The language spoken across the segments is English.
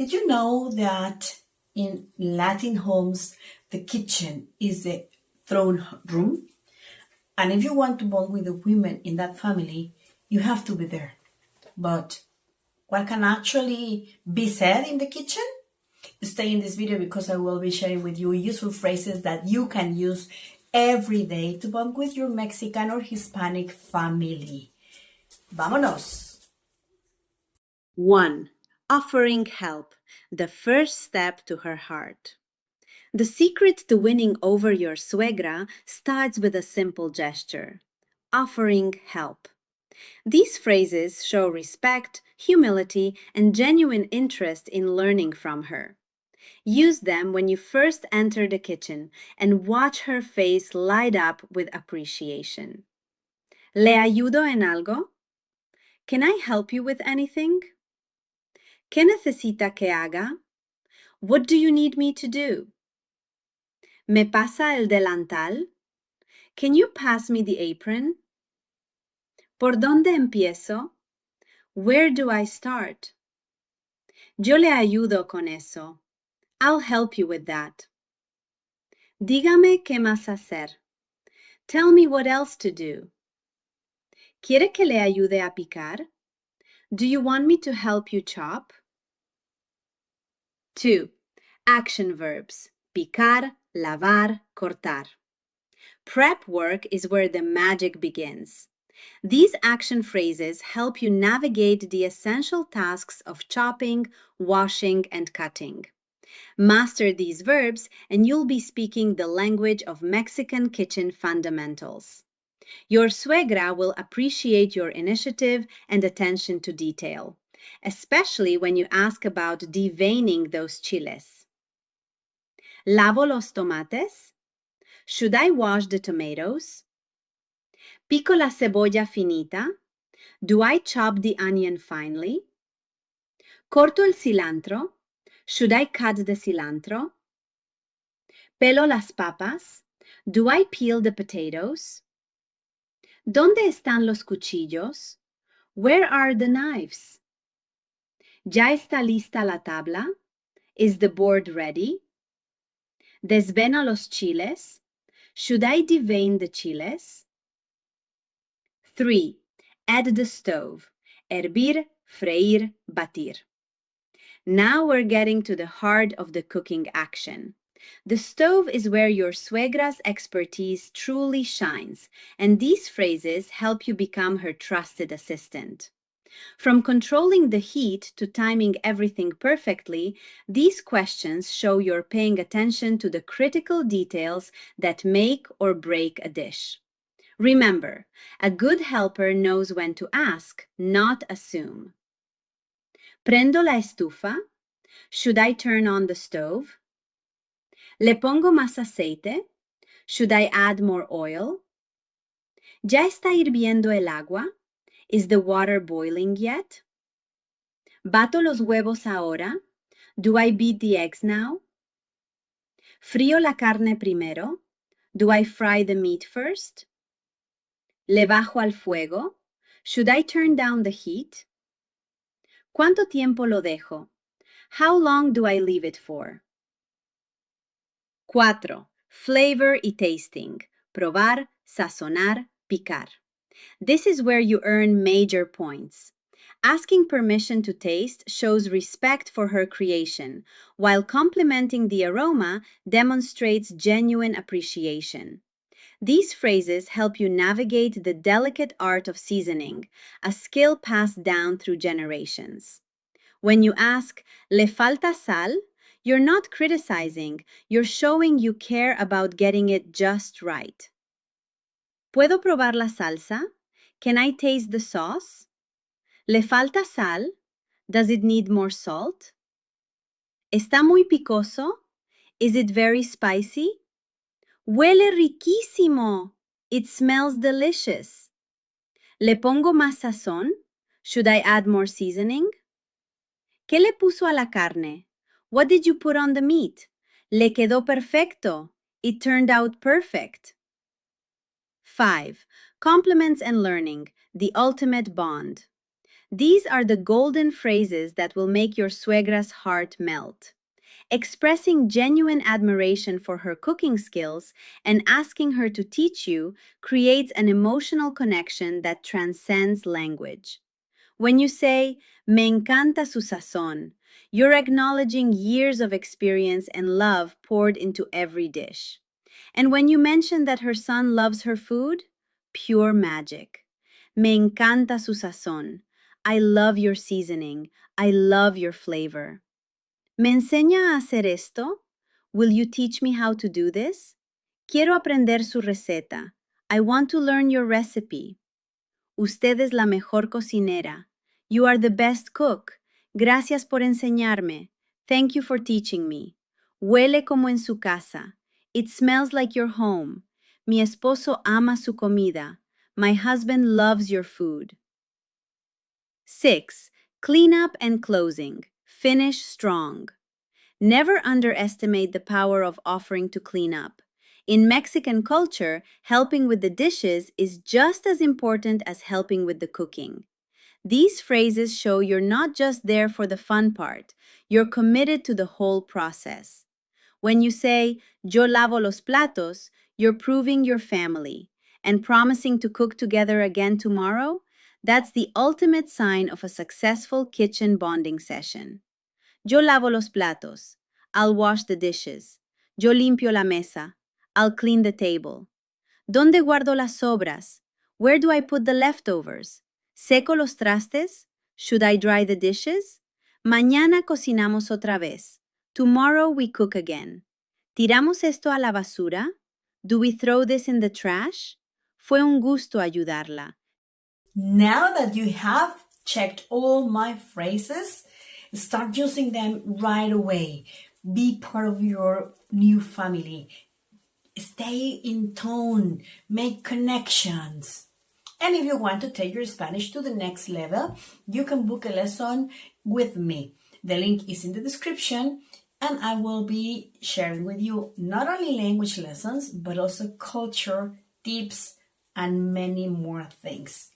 Did you know that in Latin homes, the kitchen is the throne room? And if you want to bond with the women in that family, you have to be there. But what can actually be said in the kitchen? Stay in this video because I will be sharing with you useful phrases that you can use every day to bond with your Mexican or Hispanic family. ¡Vámonos! 1. Offering help, the first step to her heart. The secret to winning over your suegra starts with a simple gesture, offering help. These phrases show respect, humility, and genuine interest in learning from her. Use them when you first enter the kitchen and watch her face light up with appreciation. ¿Le ayudo en algo? Can I help you with anything? ¿Qué necesita que haga? What do you need me to do? ¿Me pasa el delantal? Can you pass me the apron? ¿Por dónde empiezo? Where do I start? Yo le ayudo con eso. I'll help you with that. Dígame qué más hacer. Tell me what else to do. ¿Quiere que le ayude a picar? Do you want me to help you chop? 2. Action verbs. Picar, lavar, cortar. Prep work is where the magic begins. These action phrases help you navigate the essential tasks of chopping, washing, and cutting. Master these verbs and you'll be speaking the language of Mexican kitchen fundamentals. Your suegra will appreciate your initiative and attention to detail, especially when you ask about deveining those chiles. ¿Lavo los tomates? Should I wash the tomatoes? ¿Pico la cebolla finita? Do I chop the onion finely? ¿Corto el cilantro? Should I cut the cilantro? ¿Pelo las papas? Do I peel the potatoes? ¿Dónde están los cuchillos? Where are the knives? ¿Ya está lista la tabla? Is the board ready? ¿Desvena los chiles? Should I devein the chiles? 3. At the stove. Hervir, freír, batir. Now we're getting to the heart of the cooking action. The stove is where your suegra's expertise truly shines, and these phrases help you become her trusted assistant. From controlling the heat to timing everything perfectly, these questions show you're paying attention to the critical details that make or break a dish. Remember, a good helper knows when to ask, not assume. ¿Prendo la estufa? Should I turn on the stove? ¿Le pongo más aceite? Should I add more oil? ¿Ya está hirviendo el agua? Is the water boiling yet? ¿Bato los huevos ahora? Do I beat the eggs now? ¿Frío la carne primero? Do I fry the meat first? ¿Le bajo al fuego? Should I turn down the heat? ¿Cuánto tiempo lo dejo? How long do I leave it for? 4. Flavor y tasting. Probar, sazonar, picar. This is where you earn major points. Asking permission to taste shows respect for her creation, while complimenting the aroma demonstrates genuine appreciation. These phrases help you navigate the delicate art of seasoning, a skill passed down through generations. When you ask, ¿le falta sal?, you're not criticizing, you're showing you care about getting it just right. ¿Puedo probar la salsa? Can I taste the sauce? ¿Le falta sal? Does it need more salt? ¿Está muy picoso? Is it very spicy? Huele riquísimo. It smells delicious. ¿Le pongo más sazón? Should I add more seasoning? ¿Qué le puso a la carne? What did you put on the meat? Le quedó perfecto. It turned out perfect. 5. Compliments and learning, the ultimate bond. These are the golden phrases that will make your suegra's heart melt. Expressing genuine admiration for her cooking skills and asking her to teach you creates an emotional connection that transcends language. When you say, "Me encanta su sazón," you're acknowledging years of experience and love poured into every dish. And when you mention that her son loves her food, pure magic. "Me encanta su sazón." I love your seasoning. I love your flavor. ¿Me enseña a hacer esto? Will you teach me how to do this? Quiero aprender su receta. I want to learn your recipe. Usted es la mejor cocinera. You are the best cook. Gracias por enseñarme. Thank you for teaching me. Huele como en su casa. It smells like your home. Mi esposo ama su comida. My husband loves your food. 6. Clean up and closing. Finish strong. Never underestimate the power of offering to clean up. In Mexican culture, helping with the dishes is just as important as helping with the cooking. These phrases show you're not just there for the fun part, you're committed to the whole process. When you say, "Yo lavo los platos," you're proving your family. And promising to cook together again tomorrow? That's the ultimate sign of a successful kitchen bonding session. Yo lavo los platos. I'll wash the dishes. Yo limpio la mesa. I'll clean the table. ¿Dónde guardo las sobras? Where do I put the leftovers? ¿Seco los trastes? Should I dry the dishes? Mañana cocinamos otra vez. Tomorrow we cook again. ¿Tiramos esto a la basura? Do we throw this in the trash? Fue un gusto ayudarla. Now that you have checked all my phrases, start using them right away. Be part of your new family. Stay in tone. Make connections. And if you want to take your Spanish to the next level, you can book a lesson with me. The link is in the description, and I will be sharing with you not only language lessons, but also culture, tips, and many more things.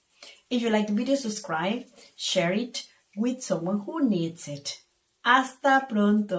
If you like the video, subscribe, share it with someone who needs it. Hasta pronto.